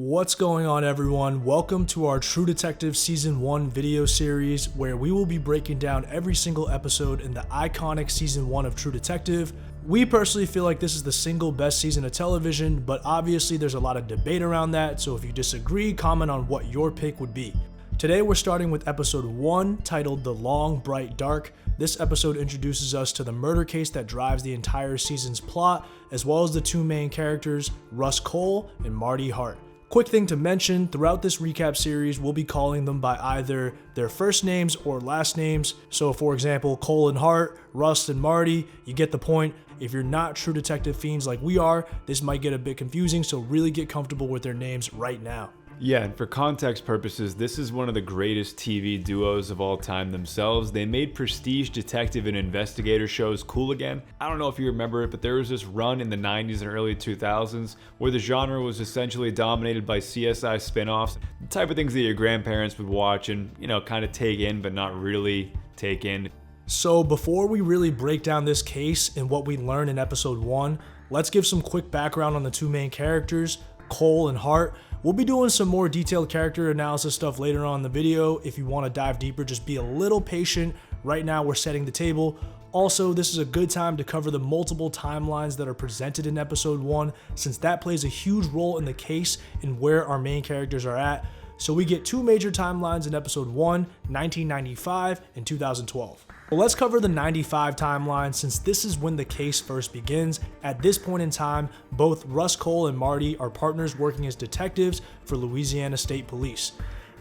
What's going on, everyone? Welcome to our True Detective Season 1 video series, where we will be breaking down every single episode in the iconic Season 1 of True Detective. We personally feel like this is the single best season of television, but obviously there's a lot of debate around that, so if you disagree, comment on what your pick would be. Today we're starting with episode 1, titled The Long, Bright Dark. This episode introduces us to the murder case that drives the entire season's plot, as well as the two main characters, Russ Cole and Marty Hart. Quick thing to mention, throughout this recap series, we'll be calling them by either their first names or last names. So for example, Cole and Hart, Russ and Marty, you get the point. If you're not True Detective fiends like we are, this might get a bit confusing, so really get comfortable with their names right now. Yeah, and for context purposes, this is one of the greatest TV duos of all time themselves. They made prestige detective and investigator shows cool again. I don't know if you remember it, but there was this run in the 90s and early 2000s where the genre was essentially dominated by CSI spin-offs, the type of things that your grandparents would watch and, kind of take in, but not really take in. So before we really break down this case and what we learned in episode 1, let's give some quick background on the two main characters, Cole and Hart. We'll be doing some more detailed character analysis stuff later on in the video. If you want to dive deeper, just be a little patient. Right now, we're setting the table. Also, this is a good time to cover the multiple timelines that are presented in episode 1, since that plays a huge role in the case and where our main characters are at. So we get two major timelines in episode 1, 1995 and 2012. Well, let's cover the 95 timeline, since this is when the case first begins. At this point in time, both Russ Cole and Marty are partners working as detectives for Louisiana State Police.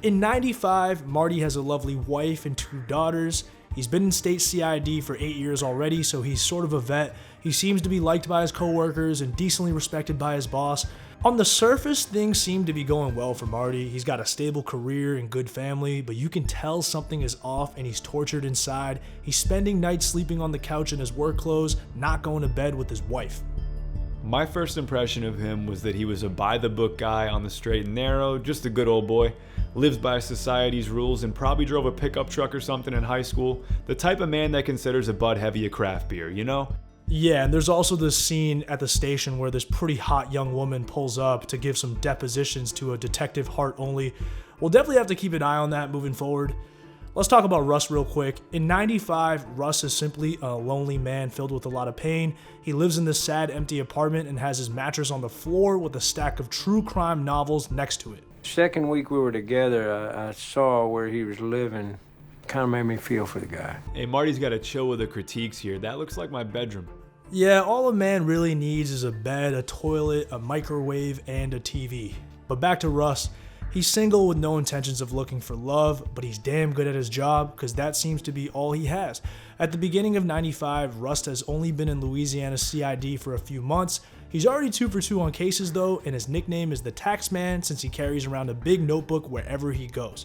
In 95, Marty has a lovely wife and 2 daughters. He's been in State CID for 8 years already, so he's sort of a vet. He seems to be liked by his coworkers and decently respected by his boss. On the surface, things seem to be going well for Marty. He's got a stable career and good family, but you can tell something is off and he's tortured inside. He's spending nights sleeping on the couch in his work clothes, not going to bed with his wife. My first impression of him was that he was a by-the-book guy on the straight and narrow, just a good old boy. Lives by society's rules and probably drove a pickup truck or something in high school. The type of man that considers a Bud Heavy a craft beer, Yeah, and there's also this scene at the station where this pretty hot young woman pulls up to give some depositions to a Detective Hart only. We'll definitely have to keep an eye on that moving forward. Let's talk about Russ real quick. In 95, Russ is simply a lonely man filled with a lot of pain. He lives in this sad, empty apartment and has his mattress on the floor with a stack of true crime novels next to it. Second week we were together, I saw where he was living. Kind of made me feel for the guy. Hey, Marty's got to chill with the critiques here. That looks like my bedroom. Yeah, all a man really needs is a bed, a toilet, a microwave, and a TV. But back to Russ. He's single with no intentions of looking for love, but he's damn good at his job because that seems to be all he has. At the beginning of 95, Russ has only been in Louisiana CID for a few months. He's already 2 for 2 on cases though, and his nickname is the Tax Man since he carries around a big notebook wherever he goes.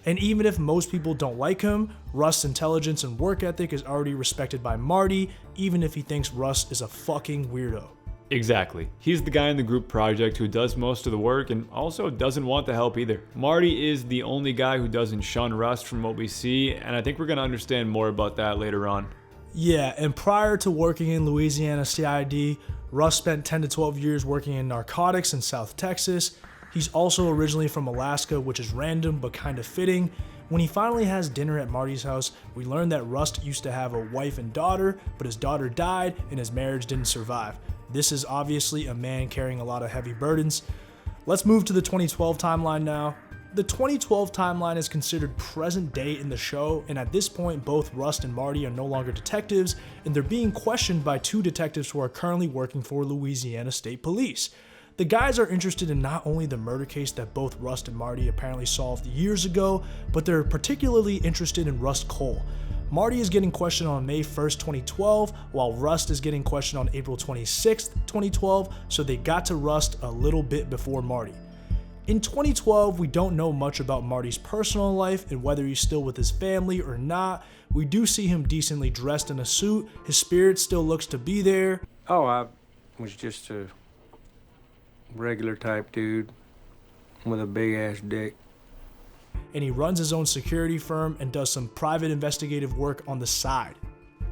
And even if most people don't like him, Russ' intelligence and work ethic is already respected by Marty, even if he thinks Russ is a fucking weirdo. Exactly. He's the guy in the group project who does most of the work and also doesn't want the help either. Marty is the only guy who doesn't shun Russ from what we see, and I think we're going to understand more about that later on. Yeah, and prior to working in Louisiana CID, Russ spent 10 to 12 years working in narcotics in South Texas. He's also originally from Alaska, which is random but kind of fitting. When he finally has dinner at Marty's house, we learn that Russ used to have a wife and daughter, but his daughter died and his marriage didn't survive. This is obviously a man carrying a lot of heavy burdens. Let's move to the 2012 timeline now. The 2012 timeline is considered present day in the show, and at this point both Russ and Marty are no longer detectives, and they're being questioned by 2 detectives who are currently working for Louisiana State Police. The guys are interested in not only the murder case that both Russ and Marty apparently solved years ago, but they're particularly interested in Russ Cole. Marty is getting questioned on May 1st, 2012, while Russ is getting questioned on April 26th, 2012, so they got to Russ a little bit before Marty. In 2012, we don't know much about Marty's personal life and whether he's still with his family or not. We do see him decently dressed in a suit. His spirit still looks to be there. Oh, I was just a regular type dude with a big ass dick. And he runs his own security firm and does some private investigative work on the side.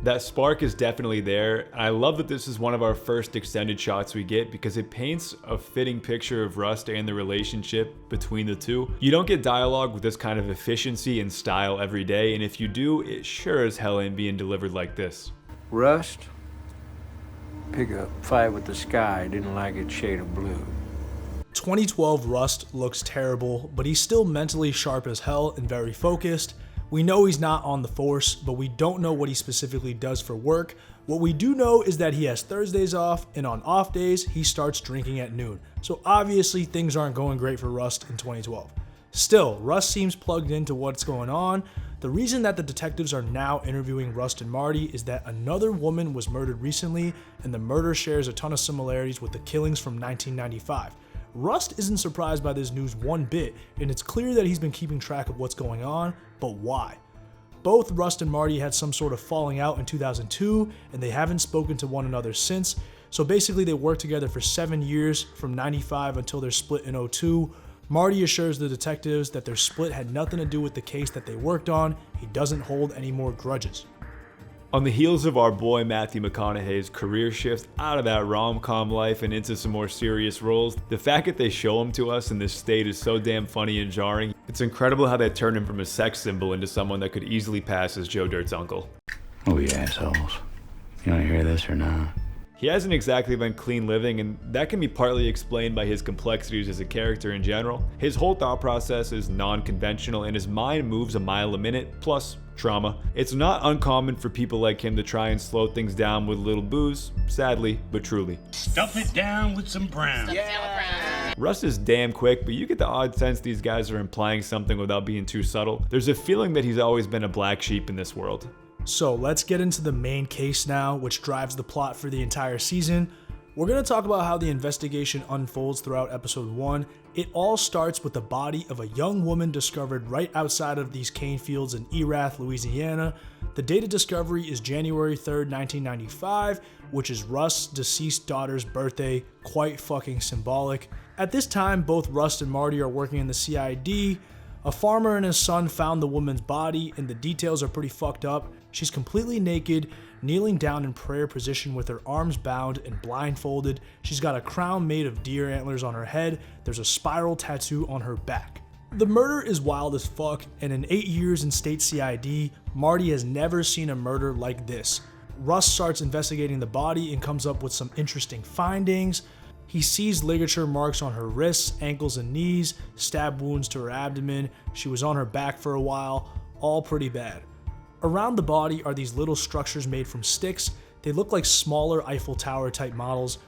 That spark is definitely there, and I love that this is one of our first extended shots we get because it paints a fitting picture of Rust and the relationship between the two. You don't get dialogue with this kind of efficiency and style every day, and if you do, it sure as hell ain't being delivered like this. Rust, pick a fight with the sky, didn't like its shade of blue. 2012 Rust looks terrible, but he's still mentally sharp as hell and very focused. We know he's not on the force, but we don't know what he specifically does for work. What we do know is that he has Thursdays off, and on off days, he starts drinking at noon. So obviously things aren't going great for Rust in 2012. Still, Rust seems plugged into what's going on. The reason that the detectives are now interviewing Rust and Marty is that another woman was murdered recently, and the murder shares a ton of similarities with the killings from 1995. Rust isn't surprised by this news one bit, and it's clear that he's been keeping track of what's going on, but why? Both Rust and Marty had some sort of falling out in 2002, and they haven't spoken to one another since. So basically they worked together for 7 years, from 95 until their split in 02. Marty assures the detectives that their split had nothing to do with the case that they worked on. He doesn't hold any more grudges. On the heels of our boy Matthew McConaughey's career shift out of that rom-com life and into some more serious roles, the fact that they show him to us in this state is so damn funny and jarring. It's incredible how they turned him from a sex symbol into someone that could easily pass as Joe Dirt's uncle. Oh, you assholes. You want to hear this or not? He hasn't exactly been clean living, and that can be partly explained by his complexities as a character in general. His whole thought process is non-conventional, and his mind moves a mile a minute, plus trauma. It's not uncommon for people like him to try and slow things down with a little booze, sadly, but truly. Stuff it down with some brown. Rust is damn quick, but you get the odd sense these guys are implying something without being too subtle. There's a feeling that he's always been a black sheep in this world. So let's get into the main case now, which drives the plot for the entire season. We're going to talk about how the investigation unfolds throughout episode 1. It all starts with the body of a young woman discovered right outside of these cane fields in Erath, Louisiana. The date of discovery is January 3rd, 1995, which is Rust's deceased daughter's birthday. Quite fucking symbolic. At this time, both Rust and Marty are working in the CID. A farmer and his son found the woman's body, and the details are pretty fucked up. She's completely naked, kneeling down in prayer position with her arms bound and blindfolded. She's got a crown made of deer antlers on her head. There's a spiral tattoo on her back. The murder is wild as fuck, and in 8 years in state CID, Marty has never seen a murder like this. Rust starts investigating the body and comes up with some interesting findings. He sees ligature marks on her wrists, ankles, and knees, stab wounds to her abdomen. She was on her back for a while, all pretty bad. Around the body are these little structures made from sticks. They look like smaller Eiffel Tower type models.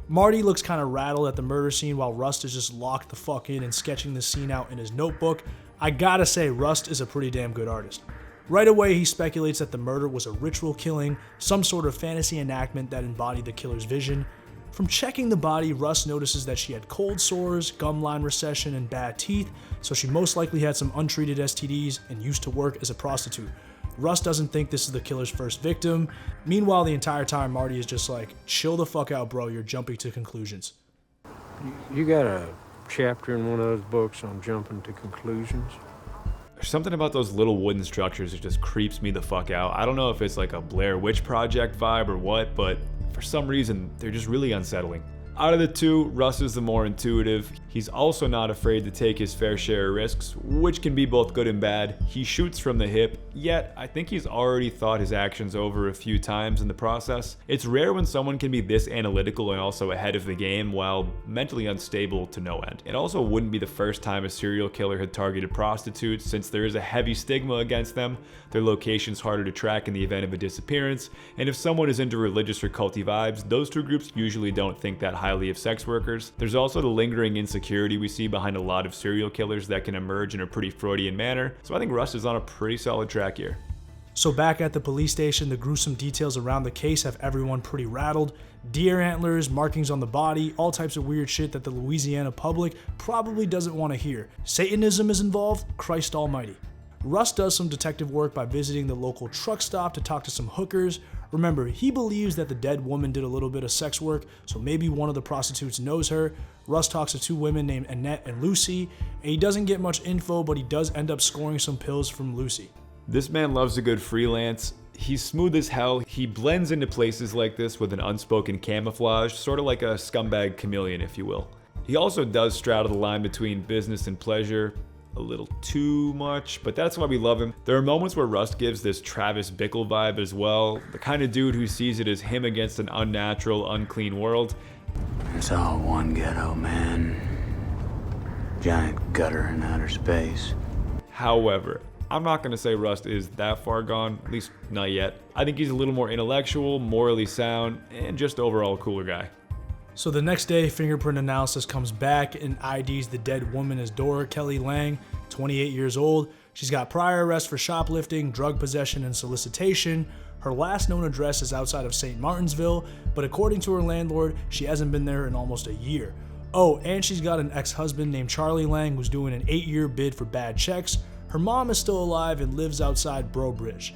Marty looks kind of rattled at the murder scene while Rust is just locked the fuck in and sketching the scene out in his notebook. I gotta say, Rust is a pretty damn good artist. Right away, he speculates that the murder was a ritual killing, some sort of fantasy enactment that embodied the killer's vision. From checking the body, Rust notices that she had cold sores, gum line recession, and bad teeth, so she most likely had some untreated STDs and used to work as a prostitute. Rust doesn't think this is the killer's first victim. Meanwhile, the entire time, Marty is just like, chill the fuck out, bro, you're jumping to conclusions. You got a chapter in one of those books on jumping to conclusions? There's something about those little wooden structures that just creeps me the fuck out. I don't know if it's like a Blair Witch Project vibe or what, but for some reason, they're just really unsettling. Out of the two, Russ is the more intuitive. He's also not afraid to take his fair share of risks, which can be both good and bad. He shoots from the hip, yet I think he's already thought his actions over a few times in the process. It's rare when someone can be this analytical and also ahead of the game while mentally unstable to no end. It also wouldn't be the first time a serial killer had targeted prostitutes, since there is a heavy stigma against them. Their location's harder to track in the event of a disappearance, and if someone is into religious or culty vibes, those two groups usually don't think that highly of sex workers. There's also the lingering insecurity we see behind a lot of serial killers that can emerge in a pretty Freudian manner, so I think Russ is on a pretty solid track here. So back at the police station, the gruesome details around the case have everyone pretty rattled. Deer antlers, markings on the body, all types of weird shit that the Louisiana public probably doesn't want to hear. Satanism is involved? Christ almighty. Russ does some detective work by visiting the local truck stop to talk to some hookers. Remember, he believes that the dead woman did a little bit of sex work, so maybe one of the prostitutes knows her. Russ talks to two women named Annette and Lucy, and he doesn't get much info, but he does end up scoring some pills from Lucy. This man loves a good freelance. He's smooth as hell. He blends into places like this with an unspoken camouflage, sort of like a scumbag chameleon, if you will. He also does straddle the line between business and pleasure, a little too much, but that's why we love him. There are moments where Rust gives this Travis Bickle vibe as well, the kind of dude who sees it as him against an unnatural, unclean world. It's all one ghetto, man. Giant gutter in outer space. However, I'm not going to say Rust is that far gone, at least not yet. I think he's a little more intellectual, morally sound, and just overall a cooler guy. So the next day, fingerprint analysis comes back and IDs the dead woman as Dora Lange, 28 years old. She's got prior arrests for shoplifting, drug possession, and solicitation. Her last known address is outside of St. Martinsville, but according to her landlord, she hasn't been there in almost a year. Oh, and she's got an ex-husband named Charlie Lange who's doing an 8-year bid for bad checks. Her mom is still alive and lives outside Brobridge.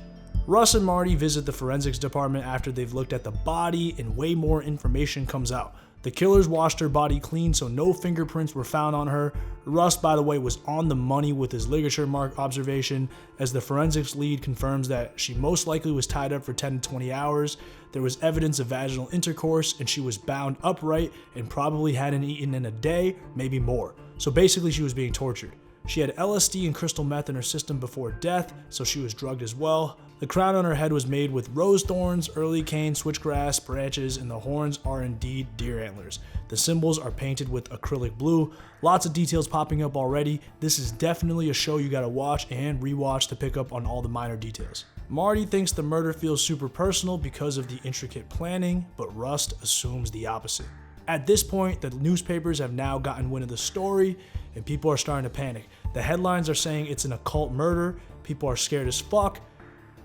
Russ and Marty visit the forensics department after they've looked at the body, and way more information comes out. The killers washed her body clean, so no fingerprints were found on her. Russ, by the way, was on the money with his ligature mark observation, as the forensics lead confirms that she most likely was tied up for 10 to 20 hours. There was evidence of vaginal intercourse, and she was bound upright and probably hadn't eaten in a day, maybe more. So basically she was being tortured. She had LSD and crystal meth in her system before death, so she was drugged as well. The crown on her head was made with rose thorns, early cane, switchgrass, branches, and the horns are indeed deer antlers. The symbols are painted with acrylic blue. Lots of details popping up already. This is definitely a show you gotta watch and rewatch to pick up on all the minor details. Marty thinks the murder feels super personal because of the intricate planning, but Rust assumes the opposite. At this point, the newspapers have now gotten wind of the story, and people are starting to panic. The headlines are saying it's an occult murder. People are scared as fuck.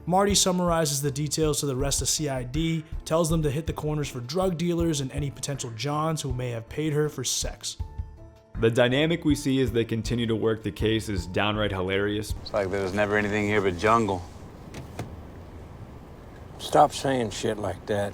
Marty summarizes the details to the Rest of CID, tells them to hit the corners for drug dealers and any potential Johns who may have paid her for sex. The dynamic we see as they continue to work the case is downright hilarious. It's like there was never anything here but jungle. Stop saying shit like that.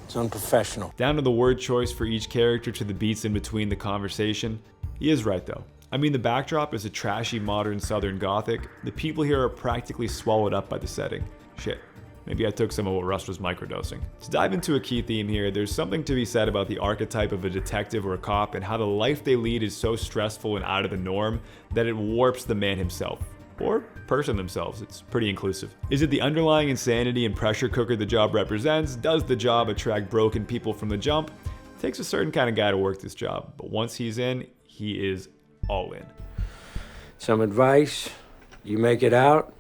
It's unprofessional. Down to the word choice for each character to the beats in between the conversation. He is right though. I mean, the backdrop is a trashy modern southern gothic. The people here are practically swallowed up by the setting. Shit, maybe I took some of what Rust was microdosing. To dive into a key theme here, there's something to be said about the archetype of a detective or a cop and how the life they lead is so stressful and out of the norm that it warps the man himself. Or person themselves. It's pretty inclusive. Is it the underlying insanity and pressure cooker the job represents? Does the job attract broken people from the jump? It takes a certain kind of guy to work this job, but once he's in, he is all in. Some advice, you make it out,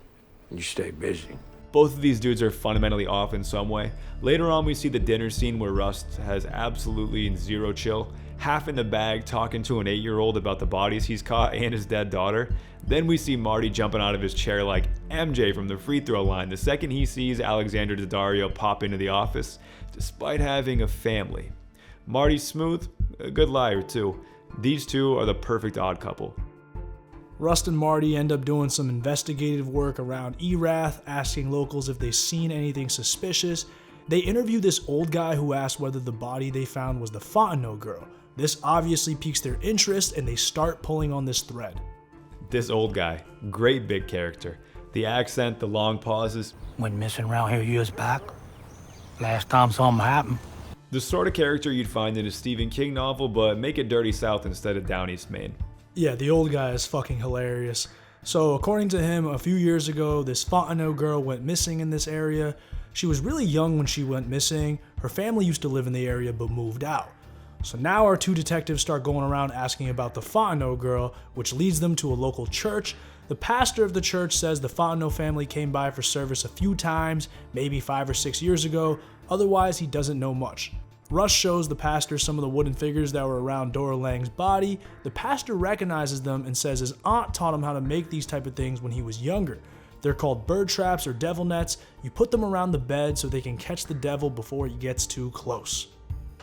you stay busy. Both of these dudes are fundamentally off in some way. Later on, we see the dinner scene where Rust has absolutely zero chill, half in the bag talking to an 8-year-old about the bodies he's caught and his dead daughter. Then we see Marty jumping out of his chair like MJ from the free throw line the second he sees Alexander Daddario pop into the office, despite having a family. Marty's smooth, a good liar too. These two are the perfect odd couple. Rust and Marty end up doing some investigative work around Erath, asking locals if they've seen anything suspicious. They interview this old guy who asked whether the body they found was the Fontenot girl. This obviously piques their interest and they start pulling on this thread. This old guy, great big character. The accent, the long pauses. Went missing around here years back. Last time something happened. The sort of character you'd find in a Stephen King novel, but make it Dirty South instead of Down East Maine. Yeah, the old guy is fucking hilarious. So according to him, a few years ago, this Fontenot girl went missing in this area. She was really young when she went missing. Her family used to live in the area but moved out. So now our two detectives start going around asking about the Fontenot girl, which leads them to a local church. The pastor of the church says the Fontenot family came by for service a few times, maybe 5 or 6 years ago. Otherwise, he doesn't know much. Russ shows the pastor some of the wooden figures that were around Dora Lange's body. The pastor recognizes them and says his aunt taught him how to make these type of things when he was younger. They're called bird traps or devil nets. You put them around the bed so they can catch the devil before he gets too close.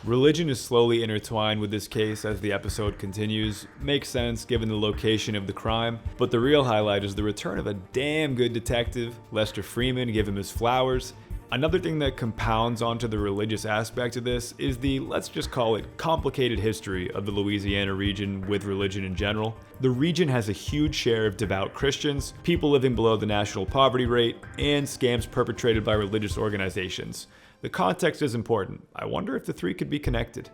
Religion is slowly intertwined with this case as the episode continues. Makes sense given the location of the crime, but the real highlight is the return of a damn good detective. Lester Freeman, give him his flowers. Another thing that compounds onto the religious aspect of this is the, let's just call it, complicated history of the Louisiana region with religion in general. The region has a huge share of devout Christians, people living below the national poverty rate, and scams perpetrated by religious organizations. The context is important. I wonder if the three could be connected.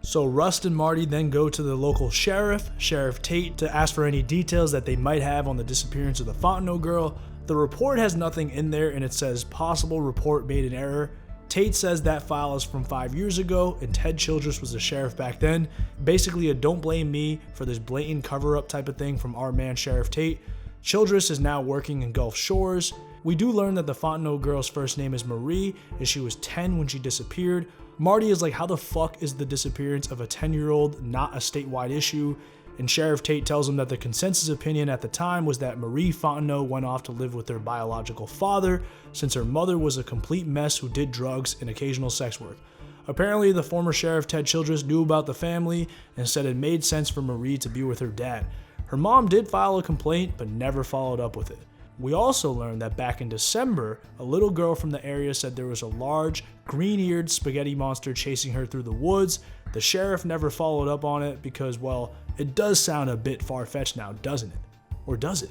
So Rust and Marty then go to the local sheriff, Sheriff Tate, to ask for any details that they might have on the disappearance of the Fontenot girl. The report has nothing in there and it says possible report made in error. Tate says that file is from 5 years ago and Ted Childress was the sheriff back then. Basically a don't blame me for this blatant cover-up type of thing from our man Sheriff Tate. Childress is now working in Gulf Shores. We do learn that the Fontenot girl's first name is Marie and she was 10 when she disappeared. Marty is like, how the fuck is the disappearance of a 10-year-old not a statewide issue? And Sheriff Tate tells him that the consensus opinion at the time was that Marie Fontenot went off to live with her biological father since her mother was a complete mess who did drugs and occasional sex work. Apparently, the former sheriff Ted Childress knew about the family and said it made sense for Marie to be with her dad. Her mom did file a complaint but never followed up with it. We also learned that back in December, a little girl from the area said there was a large, green-eared spaghetti monster chasing her through the woods. The sheriff never followed up on it because, well, it does sound a bit far-fetched now, doesn't it? Or does it?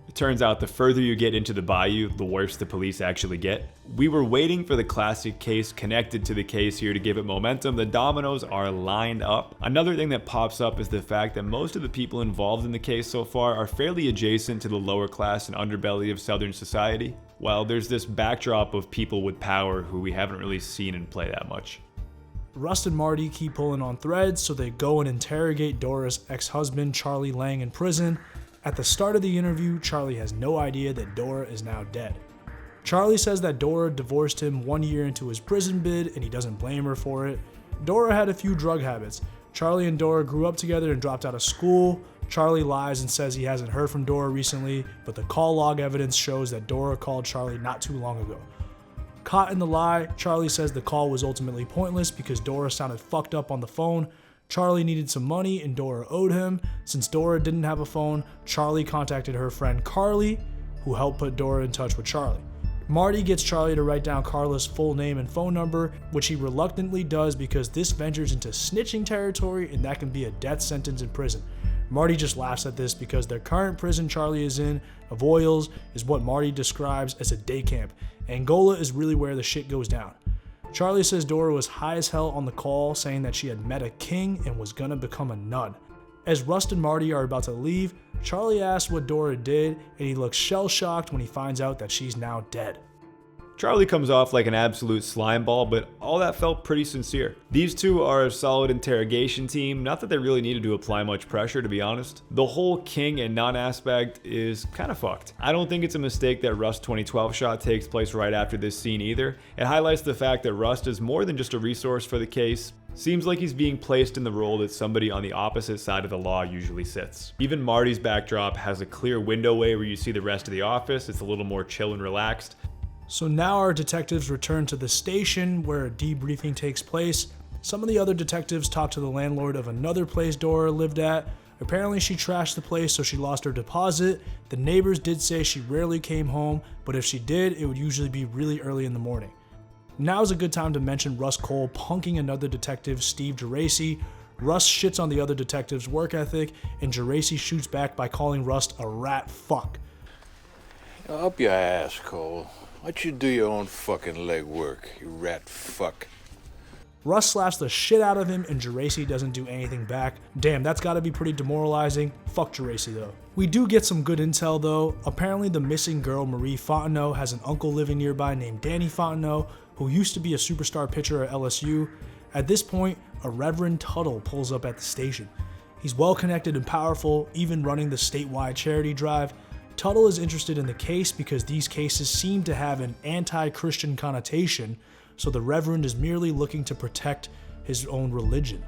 It turns out the further you get into the bayou, the worse the police actually get. We were waiting for the classic case connected to the case here to give it momentum. The dominoes are lined up. Another thing that pops up is the fact that most of the people involved in the case so far are fairly adjacent to the lower class and underbelly of Southern society, while there's this backdrop of people with power who we haven't really seen in play that much. Rust and Marty keep pulling on threads, so they go and interrogate Dora's ex-husband, Charlie Lange, in prison. At the start of the interview, Charlie has no idea that Dora is now dead. Charlie says that Dora divorced him 1 year into his prison bid and he doesn't blame her for it. Dora had a few drug habits. Charlie and Dora grew up together and dropped out of school. Charlie lies and says he hasn't heard from Dora recently, but the call log evidence shows that Dora called Charlie not too long ago. Caught in the lie, Charlie says the call was ultimately pointless because Dora sounded fucked up on the phone. Charlie needed some money and Dora owed him. Since Dora didn't have a phone, Charlie contacted her friend Carly, who helped put Dora in touch with Charlie. Marty gets Charlie to write down Carla's full name and phone number, which he reluctantly does because this ventures into snitching territory and that can be a death sentence in prison. Marty just laughs at this because their current prison Charlie is in, of Oils, is what Marty describes as a day camp. Angola is really where the shit goes down. Charlie says Dora was high as hell on the call, saying that she had met a king and was gonna become a nun. As Rust and Marty are about to leave, Charlie asks what Dora did, and he looks shell-shocked when he finds out that she's now dead. Charlie comes off like an absolute slimeball, but all that felt pretty sincere. These two are a solid interrogation team, not that they really needed to apply much pressure, to be honest. The whole king and nun aspect is kind of fucked. I don't think it's a mistake that Rust 2012 shot takes place right after this scene either. It highlights the fact that Rust is more than just a resource for the case. Seems like he's being placed in the role that somebody on the opposite side of the law usually sits. Even Marty's backdrop has a clear window way where you see the rest of the office. It's a little more chill and relaxed. So now our detectives return to the station where a debriefing takes place. Some of the other detectives talk to the landlord of another place Dora lived at. Apparently she trashed the place so she lost her deposit. The neighbors did say she rarely came home, but if she did, it would usually be really early in the morning. Now is a good time to mention Russ Cole punking another detective, Steve Geraci. Russ shits on the other detective's work ethic, and Geraci shoots back by calling Rust a rat fuck. Up your ass, Cole. Let you do your own fucking legwork, you rat fuck. Russ slaps the shit out of him and Geraci doesn't do anything back. Damn, that's gotta be pretty demoralizing. Fuck Geraci though. We do get some good intel though. Apparently the missing girl Marie Fontenot has an uncle living nearby named Danny Fontenot, who used to be a superstar pitcher at LSU. At this point, a Reverend Tuttle pulls up at the station. He's well connected and powerful, even running the statewide charity drive. Tuttle is interested in the case because these cases seem to have an anti-Christian connotation, so the Reverend is merely looking to protect his own religion.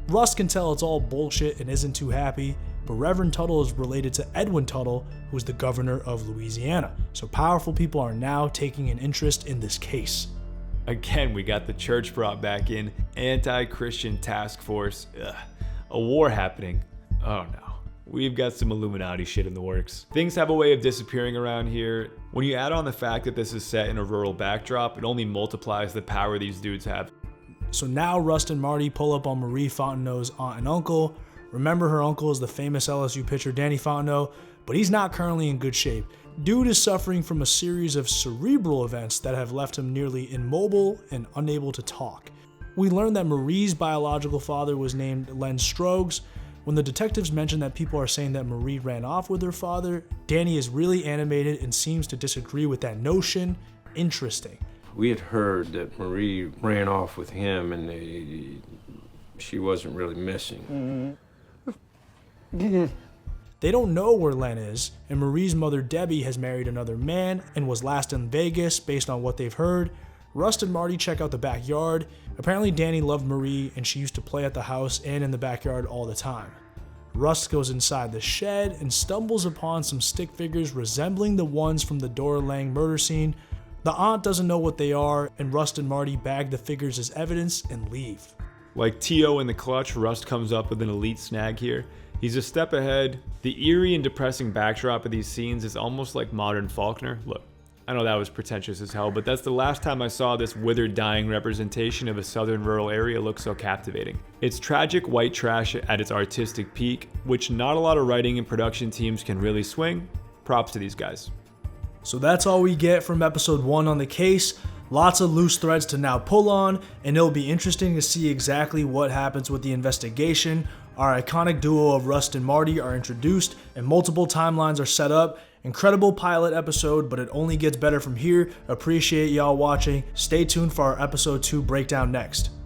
Russ can tell it's all bullshit and isn't too happy, but Reverend Tuttle is related to Edwin Tuttle, who is the governor of Louisiana, so powerful people are now taking an interest in this case. Again, we got the church brought back in, anti-Christian task force, a war happening. Oh no. we've got some Illuminati shit in the works. Things have a way of disappearing around here. When you add on the fact that this is set in a rural backdrop, it only multiplies the power these dudes have. So now Rust and Marty pull up on Marie Fontenot's aunt and uncle. Remember, her uncle is the famous LSU pitcher Danny Fontenot, but he's not currently in good shape. Dude is suffering from a series of cerebral events that have left him nearly immobile and unable to talk. We learn that Marie's biological father was named Len Strokes. When the detectives mention that people are saying that Marie ran off with her father, Danny is really animated and seems to disagree with that notion. Interesting. We had heard that Marie ran off with him and she wasn't really missing. They don't know where Len is, and Marie's mother Debbie has married another man and was last in Vegas based on what they've heard. Rust and Marty check out the backyard. Apparently Danny loved Marie and she used to play at the house and in the backyard all the time. Rust goes inside the shed and stumbles upon some stick figures resembling the ones from the Dora Lange murder scene. The aunt doesn't know what they are, and Rust and Marty bag the figures as evidence and leave. Like T.O. in the clutch, Rust comes up with an elite snag here. He's a step ahead. The eerie and depressing backdrop of these scenes is almost like modern Faulkner. Look, I know that was pretentious as hell, but that's the last time I saw this withered, dying representation of a southern rural area look so captivating. It's tragic white trash at its artistic peak, which not a lot of writing and production teams can really swing. Props to these guys. So that's all we get from episode 1 on the case. Lots of loose threads to now pull on, and it'll be interesting to see exactly what happens with the investigation. Our iconic duo of Rust and Marty are introduced, and multiple timelines are set up. Incredible pilot episode, but it only gets better from here. Appreciate y'all watching. Stay tuned for our episode 2 breakdown next.